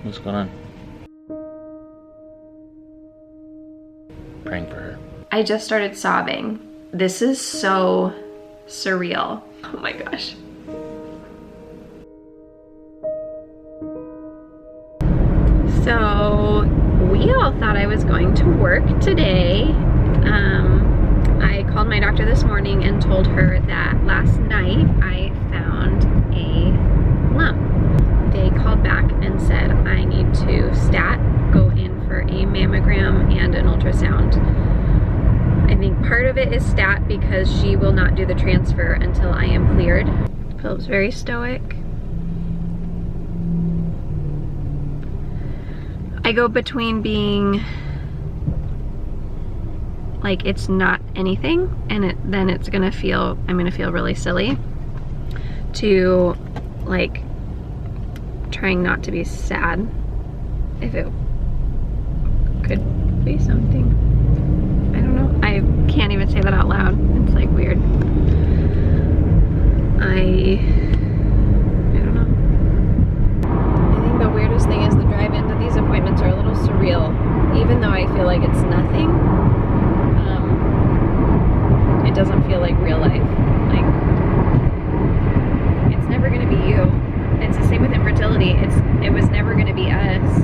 What's going on? Praying for her. I just started sobbing. This is so surreal. Oh my gosh. So we all thought I was going to work today. I called my doctor this morning and told her that last night I found a lump. They called back and said I need to go in for a mammogram and an ultrasound. I think part of it is stat because she will not do the transfer until I am cleared. Philip's very stoic. I go between being like it's not anything and then I'm gonna feel really silly, to like trying not to be sad if it could be something. I don't know. I can't even say that out loud. It's like weird. I don't know. I think the weirdest thing is the drive into these appointments are a little surreal. Even though I feel like it's nothing, it doesn't feel like real life. Like, it's never gonna be you. It's the same with infertility. It was never gonna be us.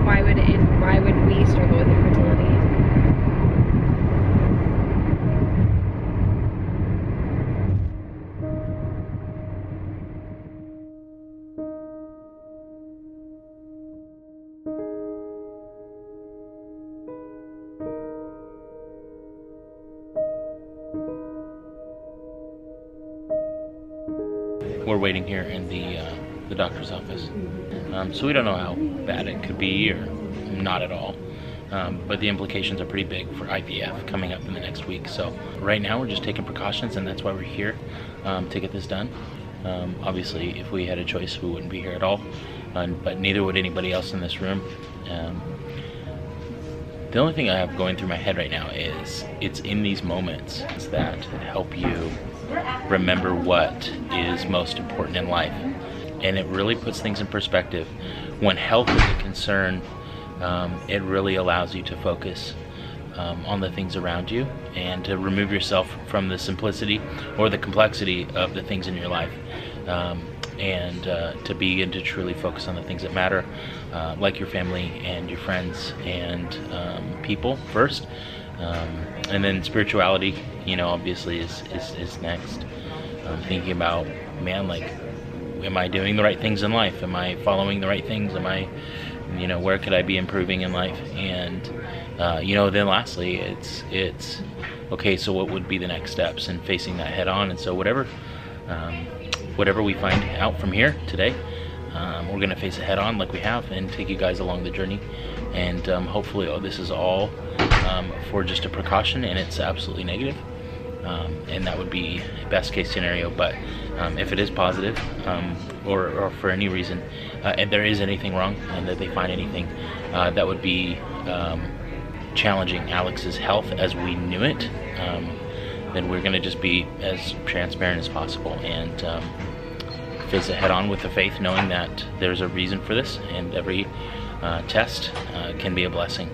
Why would we struggle with infertility? We're waiting here in the doctor's office. So we don't know how bad it could be or not at all. But the implications are pretty big for IVF coming up in the next week. So right now we're just taking precautions, and that's why we're here, to get this done. Obviously, if we had a choice, we wouldn't be here at all, but neither would anybody else in this room. The only thing I have going through my head right now is it's in these moments that help you remember what is most important in life. And it really puts things in perspective. When health is a concern, it really allows you to focus on the things around you and to remove yourself from the simplicity or the complexity of the things in your life, and to begin to truly focus on the things that matter, like your family and your friends and people first, and then spirituality, obviously is next. Thinking about, man, like, am I doing the right things in life? Am I following the right things? Am I, where could I be improving in life? And then lastly, it's okay, so what would be the next steps, and facing that head on. And so whatever we find out from here today, we're gonna face it head on like we have, and take you guys along the journey. And hopefully this is all for just a precaution, and it's absolutely negative, and that would be best case scenario. But if it is positive, or for any reason, and there is anything wrong, and that they find anything that would be challenging Alex's health as we knew it, then we're going to just be as transparent as possible and face it head on with the faith, knowing that there's a reason for this, and every test can be a blessing.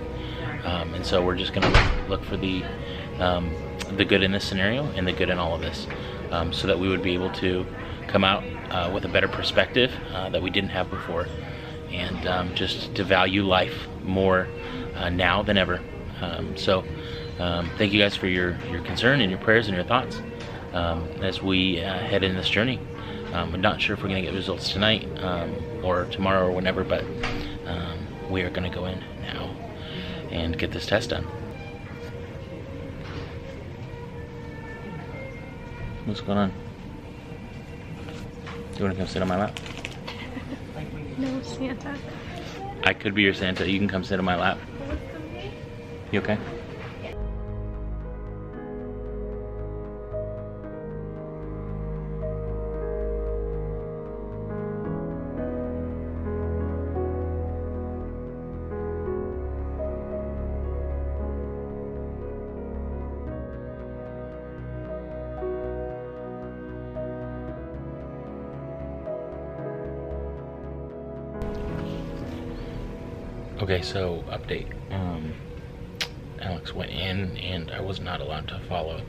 And so we're just going to look for the good in this scenario and the good in all of this, so that we would be able to come out with a better perspective that we didn't have before, and just to value life more now than ever. So thank you guys for your concern and your prayers and your thoughts as we head in this journey. I'm not sure if we're going to get results tonight or tomorrow or whenever, but we are going to go in now and get this test done. What's going on? You want to come sit on my lap? No, Santa. I could be your Santa. You can come sit on my lap. You okay? Okay, so update. Alex went in and I was not allowed to follow.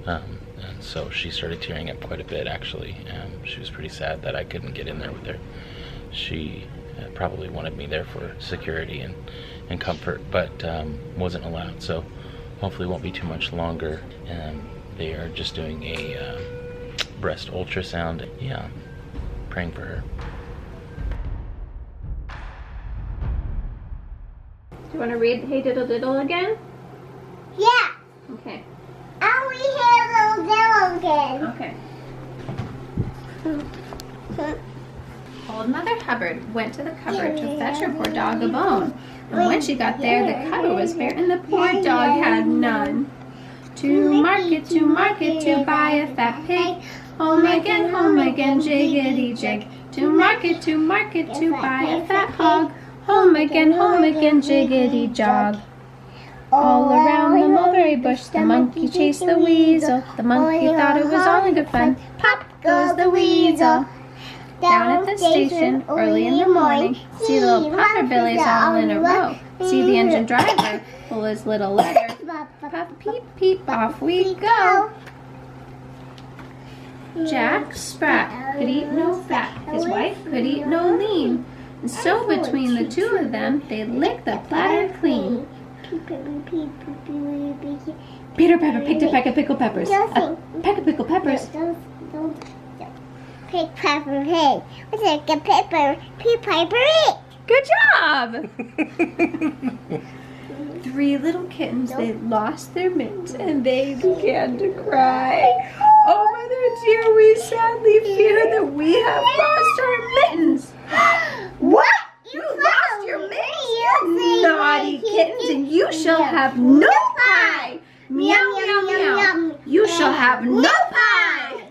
And so she started tearing up quite a bit, actually. She was pretty sad that I couldn't get in there with her. She probably wanted me there for security and comfort, but wasn't allowed. So hopefully it won't be too much longer. They are just doing a breast ultrasound. Yeah, praying for her. Do you want to read Hey Diddle Diddle again? Yeah. Okay. I'll read Hey Diddle Diddle again. Okay. Old Mother Hubbard went to the cupboard to fetch her poor dog a bone. And when she got there, the cupboard was bare, and the poor dog had none. To market, to buy a fat pig. Home again, jiggity jig. To market, to buy a fat hog. Home again, jiggity jog. All around the mulberry bush, the monkey chased the weasel. The monkey thought it was all in good fun. Pop goes the weasel. Down at the station, early in the morning, see the little potterbillies all in a row. See the engine driver pull his little lever. Puff, peep, peep, off we go. Jack Sprat could eat no fat, his wife could eat no lean. And so between the two of them, they licked the platter clean. Peter Pepper picked a peck of pickled peppers. A peck of pickled peppers. Pick pepper pig. What's like a pepper? Peep piper eat. Good job! 3 little kittens, they lost their mittens and they began to cry. Oh, mother dear, we sadly fear that we have lost our mittens. What? You lost your mittens, you naughty kittens, and you shall have no pie. Meow, meow, meow. You shall have no pie.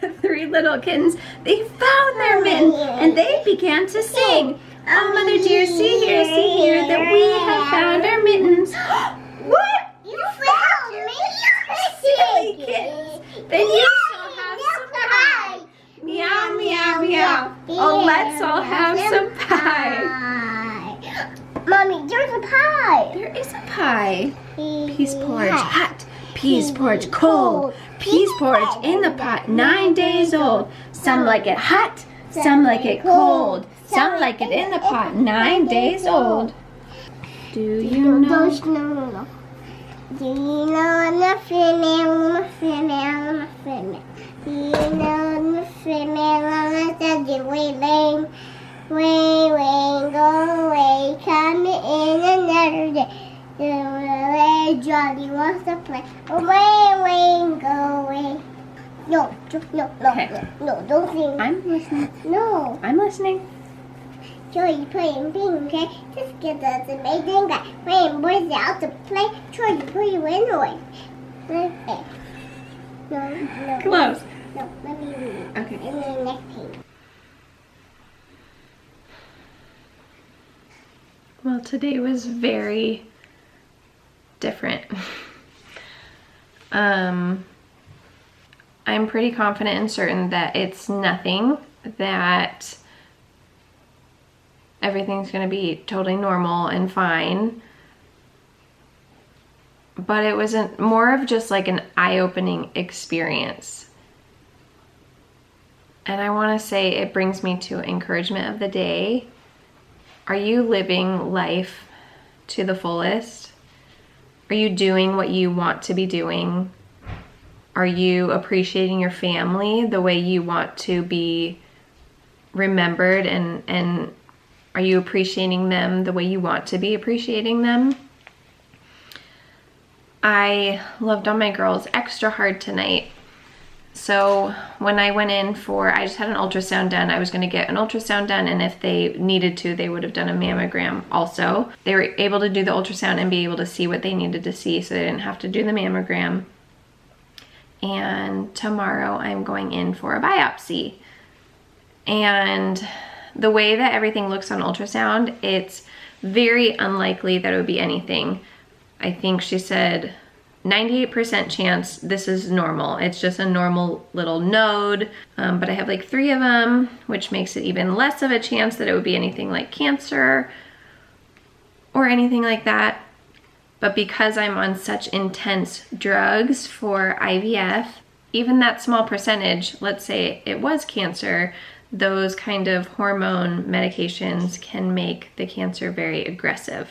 The 3 little kittens, they found their mitten and they began to sing. Oh, mother dear, see here, that we have found our mittens. What? You found your mittens, silly kittens. Then you shall have some pie. Meow, meow, meow. Oh, let's all have some pie. Mommy, there's a pie. There is a pie. Peas porridge hot, peas porridge cold. Peas porridge in the pot, 9 days old. Some like it hot, some like it cold. Some like it in the pot, 9 days old. Do you know? No. Do you know the female? Do you know the female? Wing, go away, come in another day. Johnny wants to play. Away, go away. No, Okay. no, don't sing. I'm listening. No. I'm listening. Joey playing ping, okay? Just get us amazing guy. When boys out to play, try to put you in away. Okay. No. Close. No, let me read. Okay. And then the next page. Well, today was very different. I'm pretty confident and certain that it's nothing, that everything's going to be totally normal and fine. But it was more of just like an eye-opening experience. And I want to say it brings me to encouragement of the day. Are you living life to the fullest? Are you doing what you want to be doing? Are you appreciating your family the way you want to be remembered, and are you appreciating them the way you want to be appreciating them? I loved on my girls extra hard tonight. So when I went in I just had an ultrasound done. I was going to get an ultrasound done, and if they needed to, they would have done a mammogram also. They were able to do the ultrasound and be able to see what they needed to see, so they didn't have to do the mammogram. And tomorrow I'm going in for a biopsy. And the way that everything looks on ultrasound, it's very unlikely that it would be anything. I think she said 98% chance this is normal. It's just a normal little node, but I have like 3 of them, which makes it even less of a chance that it would be anything like cancer. or anything like that. But because I'm on such intense drugs for IVF, even that small percentage, let's say it was cancer, those kind of hormone medications can make the cancer very aggressive.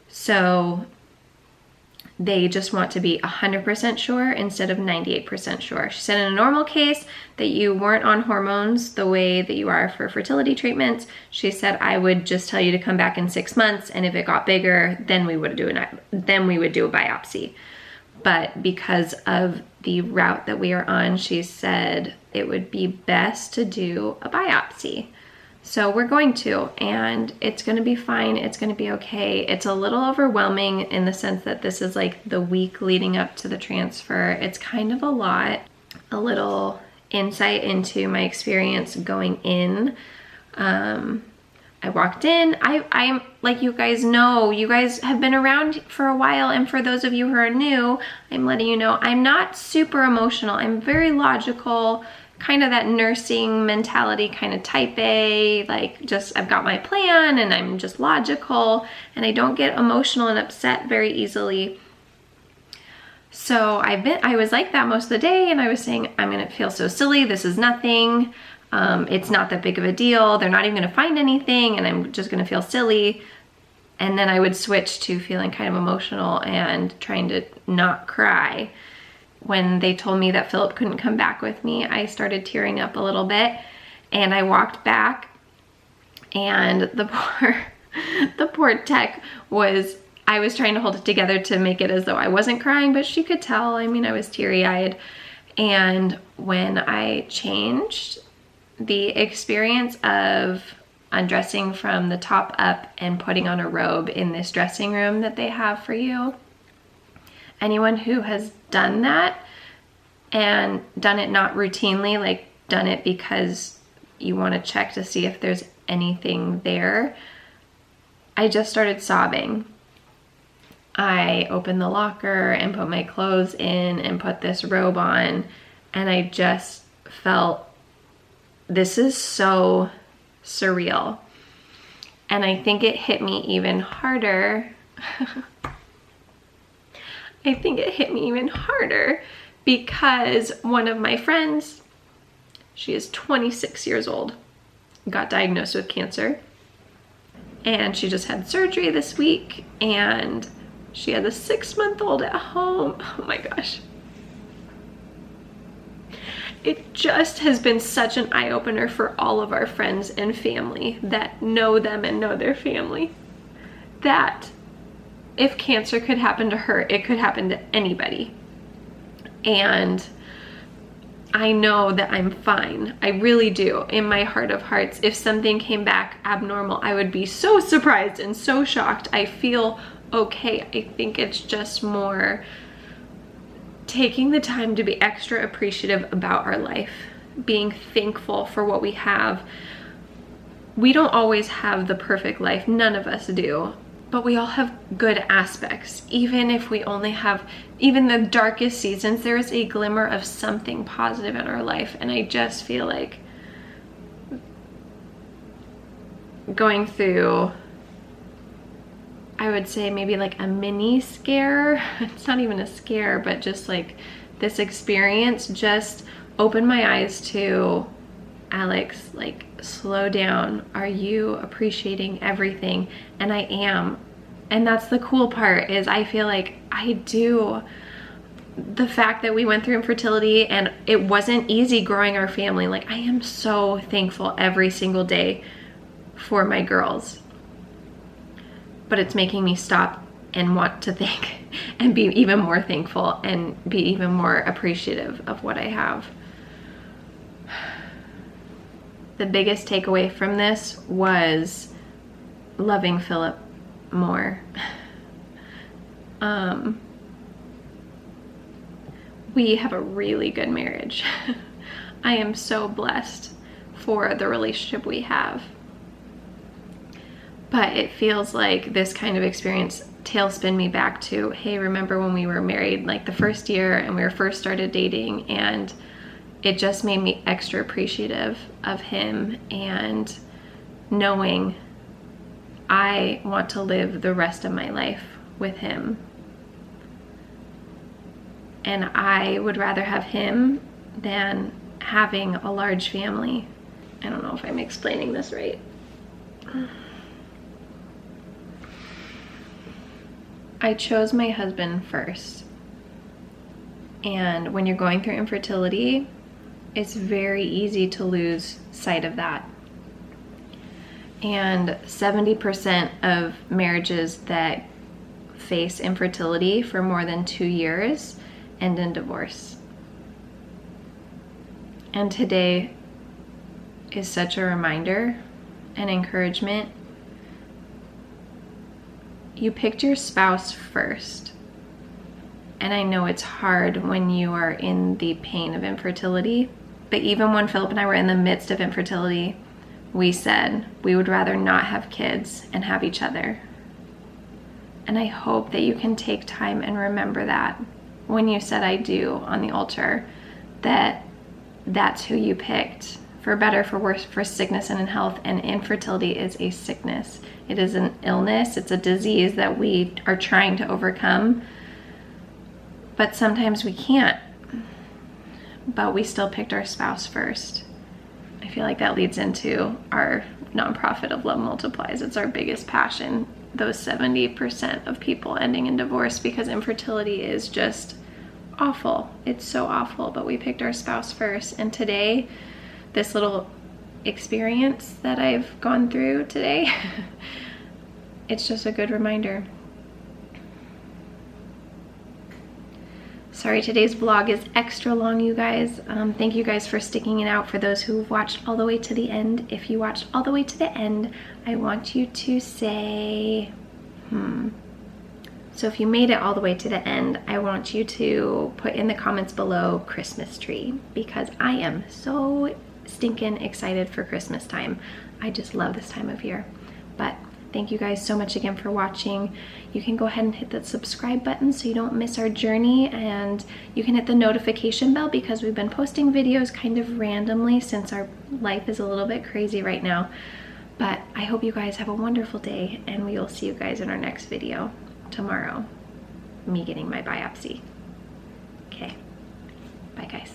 So they just want to be 100% sure instead of 98% sure. She said in a normal case that you weren't on hormones the way that you are for fertility treatments. She said, I would just tell you to come back in 6 months, and if it got bigger, then we would do a biopsy. But because of the route that we are on, she said it would be best to do a biopsy. So we're going to, and it's going to be fine. It's going to be okay. It's a little overwhelming in the sense that this is like the week leading up to the transfer. It's kind of a lot. A little insight into my experience going in. I walked in, I'm like, you guys know, you guys have been around for a while, and for those of you who are new, I'm letting you know, I'm not super emotional. I'm very logical, kind of that nursing mentality, kind of type A, like just I've got my plan and I'm just logical, and I don't get emotional and upset very easily. So I was like that most of the day, and I was saying, I'm gonna feel so silly, this is nothing. It's not that big of a deal. They're not even gonna find anything, and I'm just gonna feel silly. And then I would switch to feeling kind of emotional and trying to not cry. When they told me that Phillip couldn't come back with me, I started tearing up a little bit, and I walked back, and the poor tech I was trying to hold it together to make it as though I wasn't crying, but she could tell. I mean, I was teary-eyed. And when I changed, the experience of undressing from the top up and putting on a robe in this dressing room that they have for you, anyone who has done that and done it not routinely, like done it because you want to check to see if there's anything there, I just started sobbing. I opened the locker and put my clothes in and put this robe on, and I just felt, this is so surreal. And I think it hit me even harder. I think it hit me even harder because one of my friends, she is 26 years old, got diagnosed with cancer, and she just had surgery this week, and she had a 6-month-old at home. Oh my gosh. It just has been such an eye-opener for all of our friends and family that know them and know their family, that if cancer could happen to her, it could happen to anybody. And I know that I'm fine. I really do. In my heart of hearts, if something came back abnormal, I would be so surprised and so shocked. I feel okay. I think it's just more taking the time to be extra appreciative about our life, being thankful for what we have. We don't always have the perfect life. None of us do. But we all have good aspects. Even if we only have, even the darkest seasons, there is a glimmer of something positive in our life. And I just feel like going through, I would say maybe like a mini scare. It's not even a scare, but just like this experience just opened my eyes to, Alex, like, slow down. Are you appreciating everything? And I am. And that's the cool part, is I feel like I do. The fact that we went through infertility and it wasn't easy growing our family. Like, I am so thankful every single day for my girls. But it's making me stop and want to think and be even more thankful and be even more appreciative of what I have. The biggest takeaway from this was loving Phillip more. We have a really good marriage. I am so blessed for the relationship we have. But it feels like this kind of experience tailspin me back to, hey, remember when we were married, like the first year, and we were first started dating, and it just made me extra appreciative of him, and knowing I want to live the rest of my life with him. And I would rather have him than having a large family. I don't know if I'm explaining this right. I chose my husband first. And when you're going through infertility, it's very easy to lose sight of that. And 70% of marriages that face infertility for more than 2 years end in divorce. And today is such a reminder and encouragement. You picked your spouse first. And I know it's hard when you are in the pain of infertility, but even when Phillip and I were in the midst of infertility, we said we would rather not have kids and have each other. And I hope that you can take time and remember that when you said I do on the altar, that that's who you picked, for better, for worse, for sickness and in health. And infertility is a sickness. It is an illness. It's a disease that we are trying to overcome. But sometimes we can't. But we still picked our spouse first. I feel like that leads into our nonprofit of Love Multiplies. It's our biggest passion, those 70% of people ending in divorce, because infertility is just awful. It's so awful, but we picked our spouse first. And today, this little experience that I've gone through today, it's just a good reminder. Sorry, today's vlog is extra long, you guys. Thank you guys for sticking it out. For those who've watched all the way to the end, if you watched all the way to the end, I want you to say, So if you made it all the way to the end, I want you to put in the comments below Christmas tree, because I am so stinking excited for Christmas time. I just love this time of year. But thank you guys so much again for watching. You can go ahead and hit that subscribe button so you don't miss our journey, and you can hit the notification bell because we've been posting videos kind of randomly since our life is a little bit crazy right now. But I hope you guys have a wonderful day, and we will see you guys in our next video tomorrow, me getting my biopsy. Okay, bye guys.